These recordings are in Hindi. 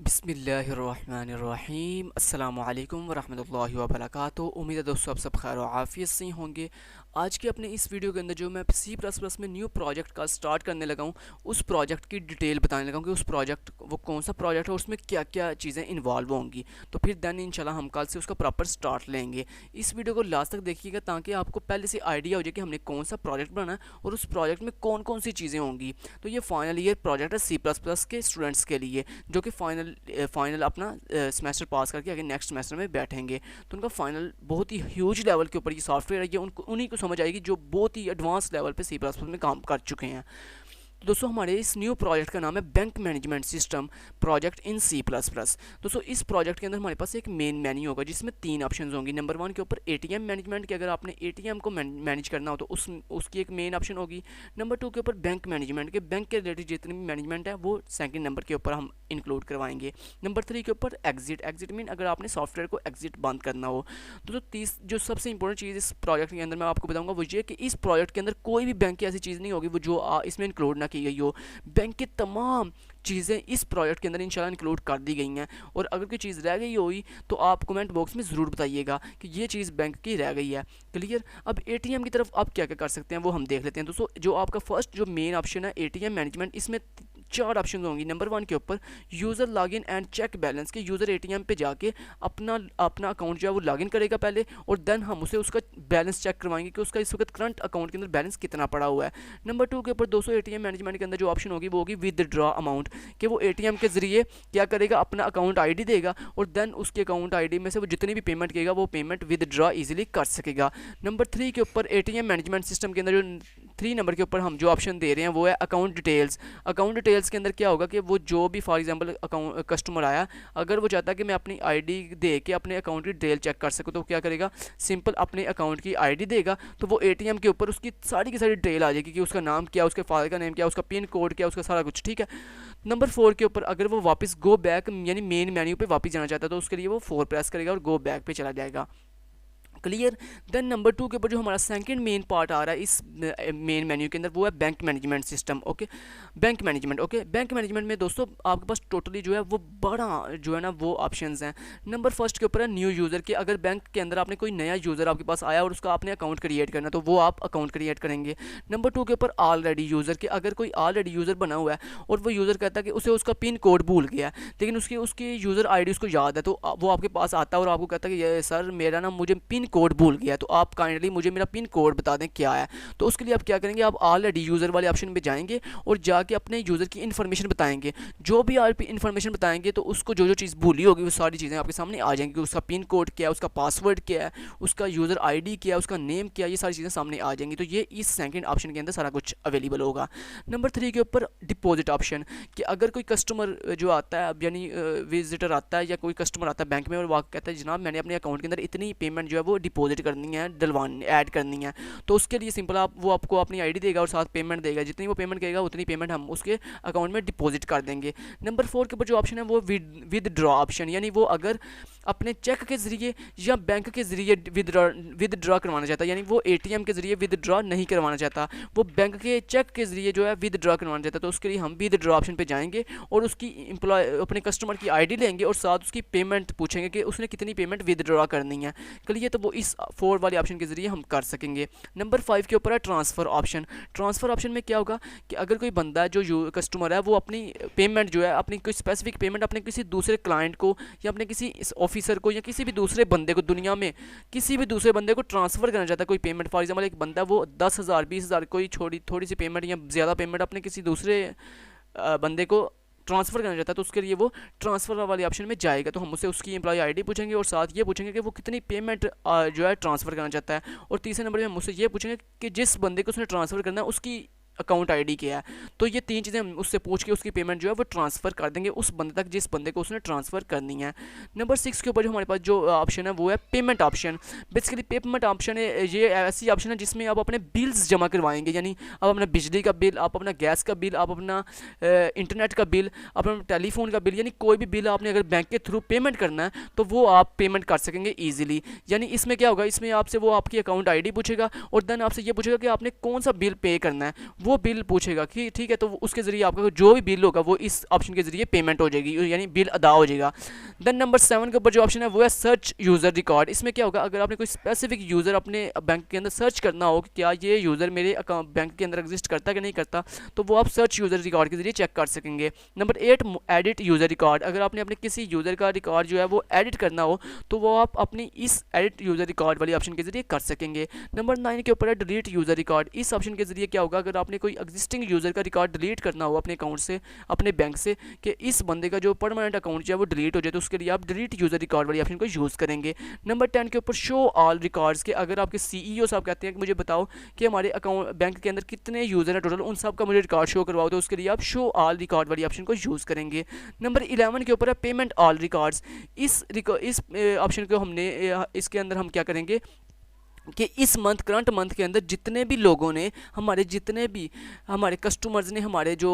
बिस्मिल्लाहिर्रहमानिर्रहीम अस्सलामुअलैकुम वरहमतुल्लाहि वबरकातुहू। उम्मीद है दोस्तों आप सब खैर और आफियत से होंगे। आज के अपने इस वीडियो के अंदर जो मैं सी प्लस प्लस में न्यू प्रोजेक्ट का स्टार्ट करने लगा हूँ, उस प्रोजेक्ट की डिटेल बताने लगा हूँ कि उस प्रोजेक्ट वो कौन सा प्रोजेक्ट है और उसमें क्या क्या चीज़ें इन्वॉल्व होंगी। तो फिर देन इंशाल्लाह हम कल से उसका प्रॉपर स्टार्ट लेंगे। इस वीडियो को लास्ट तक देखिएगा ताकि आपको पहले से आइडिया हो जाए कि हमने कौन सा प्रोजेक्ट बनाना है और उस प्रोजेक्ट में कौन कौन सी चीज़ें होंगी। तो ये फाइनल ईयर प्रोजेक्ट है सी प्लस प्लस के स्टूडेंट्स के लिए, जो कि फाइनल अपना सेमेस्टर पास करके आगे नेक्स्ट सेमेस्टर में बैठेंगे। तो उनका फाइनल बहुत ही ह्यूज लेवल के ऊपर ये सॉफ्टवेयर है, ये उनको उन्हीं को समझ आएगी जो बहुत ही एडवांस लेवल पे सी प्लस प्लस में काम कर चुके हैं। तो दोस्तों हमारे इस न्यू प्रोजेक्ट का नाम है bank management system project in C plus plus. दोस्तों इस प्रोजेक्ट के अंदर हमारे पास एक मेन मेन्यू होगा जिसमें 3 ऑप्शन होंगी। नंबर 1 के ऊपर एटीएम मैनेजमेंट के, अगर आपने एटीएम को मैनेज करना हो तो उसकी एक मेन ऑप्शन होगी। नंबर 2 के ऊपर बैंक मैनेजमेंट के, बैंक के रिलेटेड जितनी भी मैनेजमेंट है वो सेकंड नंबर के ऊपर हम इंक्लूड करवाएंगे। नंबर 3 के ऊपर एग्जिट मीन अगर आपने सॉफ्टवेयर को एग्जिट बंद करना हो। दोस्तों जो सबसे इंपॉर्टेंट चीज़ इस प्रोजेक्ट के अंदर मैं आपको बताऊंगा वो ये कि इस प्रोजेक्ट के अंदर कोई भी बैंक की ऐसी चीज़ नहीं होगी वो जो इसमें इंक्लूड ना की गई हो। बैंक की तमाम चीज़ें इस प्रोजेक्ट के अंदर इंशाल्लाह इंक्लूड कर दी गई हैं, और अगर कोई चीज़ रह गई होगी तो आप कमेंट बॉक्स में ज़रूर बताइएगा कि ये चीज़ बैंक की रह गई है। क्लियर। अब एटीएम की तरफ आप क्या क्या कर सकते हैं वो हम देख लेते हैं। दोस्तों जो आपका फर्स्ट जो मेन ऑप्शन है एटीएम मैनेजमेंट, इसमें 4 ऑप्शन होंगी। नंबर 1 के ऊपर user login and check balance के, यूज़र एटीएम पे जाके अपना अकाउंट जो है वो लॉगिन करेगा पहले, और देन हम उसे उसका बैलेंस चेक करवाएंगे कि उसका इस वक्त करंट अकाउंट के अंदर बैलेंस कितना पड़ा हुआ है। नंबर 2 के ऊपर दोस्तों एटीएम मैनेजमेंट के अंदर जो ऑप्शन होगी वो होगी विदड्रॉ अमाउंट, कि वो एटीएम के जरिए क्या करेगा, अपना अकाउंट आईडी देगा और देन उसके अकाउंट आईडी में से वो जितनी भी पेमेंट करेगा वो पेमेंट विदड्रॉ इजीली कर सकेगा। नंबर 3 के ऊपर एटीएम मैनेजमेंट सिस्टम के अंदर जो 3 नंबर के ऊपर हम जो ऑप्शन दे रहे हैं वो है अकाउंट डिटेल्स। अकाउंट डिटेल्स के अंदर क्या होगा कि वो जो भी फॉर एग्जांपल अकाउंट कस्टमर आया, अगर वो चाहता है कि मैं अपनी आईडी दे के अपने अकाउंट की डिटेल चेक कर सकूँ तो क्या करेगा, सिंपल अपने अकाउंट की आईडी देगा तो वो एटीएम के ऊपर उसकी सारी की सारी डिटेल आ जाएगी कि उसका नाम क्या, उसके फादर का नेम क्या, उसका पिन कोड क्या, उसका सारा कुछ। ठीक है। नंबर 4 के ऊपर अगर वो वापस गो बैक यानी मेन मेन्यू पे वापस जाना चाहता है तो उसके लिए वो 4 प्रेस करेगा और गो बैक पे चला जाएगा। क्लियर। देन नंबर 2 के ऊपर जो हमारा सेकंड मेन पार्ट आ रहा है इस मेन मेन्यू के अंदर वो है bank management system. Okay, bank management. Okay, bank management में दोस्तों आपके पास टोटली जो है वो बड़ा जो है ना वो ऑप्शंस हैं। नंबर फर्स्ट के ऊपर है न्यू यूज़र के, अगर बैंक के अंदर आपने कोई नया यूज़र आपके पास आया और उसका आपने अकाउंट क्रिएट करना तो वो आप अकाउंट क्रिएट करेंगे। नंबर 2 के ऊपर ऑलरेडी यूज़र के, अगर कोई ऑलरेडी यूज़र बना हुआ है और वो यूज़र कहता है कि उसे उसका पिन कोड भूल गया है लेकिन उसकी यूज़र आईडी उसको याद है, तो वो आपके पास आता है और आपको कहता है कि ये सर मेरा ना मुझे पिन कोड भूल गया है, तो आप काइंडली मुझे मेरा पिन कोड बता दें क्या है। तो उसके लिए आप क्या करेंगे, आप ऑलरेडी यूज़र वाले ऑप्शन पे जाएंगे और जाके अपने यूज़र की इन्फॉर्मेशन बताएंगे। जो भी आप इन्फॉर्मेशन बताएंगे तो उसको जो जो चीज़ भूली होगी वो सारी चीज़ें आपके सामने आ जाएंगी, कि उसका पिन कोड क्या है, उसका पासवर्ड क्या है, उसका यूज़र आईडी क्या है, उसका नेम क्या है, ये सारी चीज़ें सामने आ जाएंगी। तो ये इस सेकंड ऑप्शन के अंदर सारा कुछ अवेलेबल होगा। नंबर 3 के ऊपर डिपॉजिट ऑप्शन, कि अगर कोई कस्टमर जो आता है यानी विजिटर आता है या कोई कस्टमर आता है बैंक में और वो कहता है जनाब मैंने अपने अकाउंट के अंदर इतनी पेमेंट जो है वो डिपॉजिट करनी है, डलवानी ऐड करनी है, तो उसके लिए सिंपल वो आपको अपनी आईडी देगा और साथ पेमेंट देगा, जितनी वो पेमेंट करेगा उतनी पेमेंट हम उसके अकाउंट में डिपॉजिट कर देंगे। नंबर 4 के ऊपर जो ऑप्शन है वो विदड्रॉ ऑप्शन, यानी वो अगर अपने चेक के ज़रिए या बैंक के ज़रिए विदड्रॉ करवाना चाहता है, यानी वो एटीएम के ज़रिए विदड्रॉ नहीं करवाना चाहता, वो बैंक के चेक के ज़रिए जो है विदड्रॉ करवाना चाहता है, तो उसके लिए हम विदड्रॉ ऑप्शन पे जाएंगे और उसकी अपने कस्टमर की आईडी लेंगे और साथ उसकी पेमेंट पूछेंगे कि उसने कितनी पेमेंट विदड्रॉ करनी है। क्लियर। तो वो इस 4 वाले ऑप्शन के ज़रिए हम कर सकेंगे। नंबर 5 के ऊपर है ट्रांसफ़र ऑप्शन। ट्रांसफ़र ऑप्शन में क्या होगा कि अगर कोई बंदा है जो कस्टमर है वो अपनी पेमेंट जो है अपनी कोई स्पेसिफिक पेमेंट अपने किसी दूसरे क्लाइंट को या अपने किसी ऑफिसर को या किसी भी दूसरे बंदे को, दुनिया में किसी भी दूसरे बंदे को ट्रांसफ़र करना चाहता है कोई पेमेंट, फॉर एग्जाम्पल एक बंदा वो 10,000 20,000 कोई थोड़ी सी पेमेंट या ज़्यादा पेमेंट अपने किसी दूसरे बंदे को ट्रांसफ़र करना चाहता है, तो उसके लिए वो ट्रांसफ़र वाले ऑप्शन में जाएगा। तो हम उसे उसकी एम्प्लॉय आईडी पूछेंगे और साथ ये पूछेंगे कि वो कितनी पेमेंट जो है ट्रांसफ़र करना चाहता है, और तीसरे नंबर में हम उससे ये पूछेंगे कि जिस बंदे को उसने ट्रांसफ़र करना है उसकी अकाउंट आईडी क्या है। तो ये 3 चीज़ें हम उससे पूछ के उसकी पेमेंट जो है वो ट्रांसफ़र कर देंगे उस बंदे तक जिस बंदे को उसने ट्रांसफ़र करनी है। नंबर 6 के ऊपर जो हमारे पास जो ऑप्शन है वो है payment option. Basically payment option है ये ऐसी ऑप्शन है जिसमें आप अपने बिल्स जमा करवाएंगे, यानी आप अपना बिजली का बिल, आप अपना गैस का बिल, आप अपना इंटरनेट का बिल, अपना टेलीफोन का बिल, यानी कोई भी बिल आपने अगर बैंक के थ्रू पेमेंट करना है तो वो आप पेमेंट कर सकेंगे ईजिली। यानी इसमें क्या होगा, इसमें आपसे वो आपकी अकाउंट आईडी पूछेगा और देन आपसे ये पूछेगा कि आपने कौन सा बिल पे करना है, वो बिल पूछेगा कि ठीक है, तो उसके ज़रिए आपका जो भी बिल होगा वो इस ऑप्शन के ज़रिए पेमेंट हो जाएगी, यानी बिल अदा हो जाएगा। देन नंबर 7 के ऊपर जो ऑप्शन है वो है सर्च यूज़र रिकॉर्ड। इसमें क्या होगा, अगर आपने कोई स्पेसिफिक यूज़र अपने बैंक के अंदर सर्च करना हो कि क्या ये यूज़र मेरे अकाउंट बैंक के अंदर एग्जिस्ट करता है कि नहीं करता, तो वो आप सर्च यूज़र रिकॉर्ड के ज़रिए चेक कर सकेंगे। Number 8 edit user record. अगर आपने अपने किसी यूज़र का रिकॉर्ड जो है वो एडिट करना हो तो वो आप अपनी इस एडिट यूज़र रिकॉर्ड वाली ऑप्शन के ज़रिए कर सकेंगे। नंबर 9 के ऊपर है डिलीट यूज़र रिकॉर्ड। इस ऑप्शन के ज़रिए क्या होगा, अगर आपने कोई एग्जिस्टिंग यूज़र का रिकॉर्ड डिलीट करना हो अपने अकाउंट से, अपने बैंक से, कि इस बंदे का जो परमानेंट अकाउंट जो है वो डिलीट हो जाए, तो उसके लिए आप डिलीट यूज़र रिकॉर्ड वाली ऑप्शन को यूज़ करेंगे। नंबर 10 के ऊपर शो ऑल रिकॉर्ड्स के अगर आपके सीईओ साहब कहते हैं कि मुझे बताओ कि हमारे अकाउंट बैंक के अंदर कितने यूज़र हैं टोटल, उन सब का मुझे रिकॉर्ड शो करवाओ, तो उसके लिए आप शो ऑल रिकॉर्ड वाली ऑप्शन को यूज़ करेंगे। नंबर 11 के ऊपर है पेमेंट ऑल रिकॉर्ड्स। इस ऑप्शन को हमने इसके अंदर हम क्या करेंगे कि इस मंथ करंट मंथ के अंदर जितने भी लोगों ने जितने भी हमारे कस्टमर्स ने हमारे जो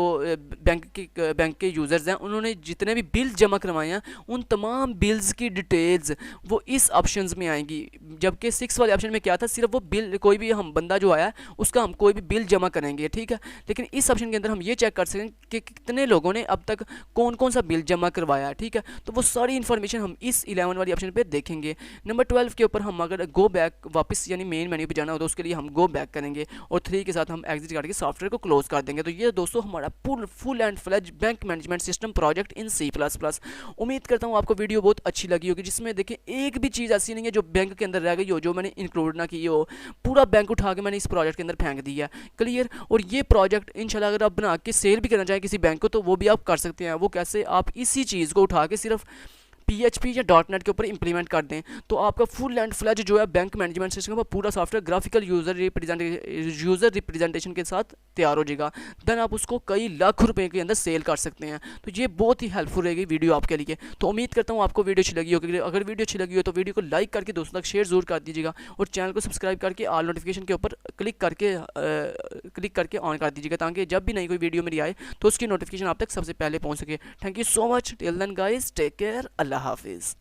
बैंक के यूज़र्स हैं उन्होंने जितने भी बिल जमा करवाए हैं उन तमाम बिल्स की डिटेल्स वो इस ऑप्शंस में आएंगी। जबकि 6 वाले ऑप्शन में क्या था, सिर्फ वो बिल कोई भी हम बंदा जो आया उसका हम कोई भी बिल जमा करेंगे, ठीक है। लेकिन इस ऑप्शन के अंदर हम ये चेक कर सकें कि कितने लोगों ने अब तक कौन कौन सा बिल जमा करवाया, ठीक है। तो वो सारी इन्फॉर्मेशन हम इस 11 वाली ऑप्शन पर देखेंगे। नंबर 12 के ऊपर हम अगर गो बैक वापस यानी मेन मेन्यू पे जाना हो तो उसके लिए हम गो बैक करेंगे और 3 के साथ हम एग्जिट करके सॉफ्टवेयर को क्लोज कर देंगे। तो ये दोस्तों हमारा full and fledge bank management system project in C++। उम्मीद करता हूँ आपको वीडियो बहुत अच्छी लगी होगी, जिसमें देखिए एक भी चीज़ ऐसी नहीं है जो बैंक के अंदर रह गई हो, जो मैंने इंक्लूड ना की हो। पूरा बैंक उठा के मैंने इस प्रोजेक्ट के अंदर फेंक दिया, क्लियर। और ये प्रोजेक्ट इंशाल्लाह अगर आप बना के सेल भी करना चाहें किसी बैंक को तो वो भी आप कर सकते हैं। वो कैसे, आप इसी चीज़ को उठा के सिर्फ PHP या .NET के ऊपर इंप्लीमेंट कर दें तो आपका फुल एंड फ्लेज जो है बैंक मैनेजमेंट सिस्टम का पूरा सॉफ्टवेयर ग्राफिकल यूज़र रिप्रेजेंटेशन के साथ तैयार हो जाएगा। देन आप उसको कई लाख रुपए के अंदर सेल कर सकते हैं। तो ये बहुत ही हेल्पफुल रहेगी वीडियो आपके लिए। तो उम्मीद करता हूँ आपको वीडियो अच्छी लगी होगी। अगर वीडियो अच्छी लगी हो तो वीडियो को लाइक करके दोस्तों तक शेयर जरूर कर दीजिएगा और चैनल को सब्सक्राइब करके ऑल नोटिफिकेशन के ऊपर क्लिक करके ऑन कर दीजिएगा, ताकि जब भी नई कोई वीडियो मेरी आए तो उसकी नोटिफिकेशन आप तक सबसे पहले पहुँच सके। Thank you so much. Till then guys, take care, अल्लाह हाफिज़।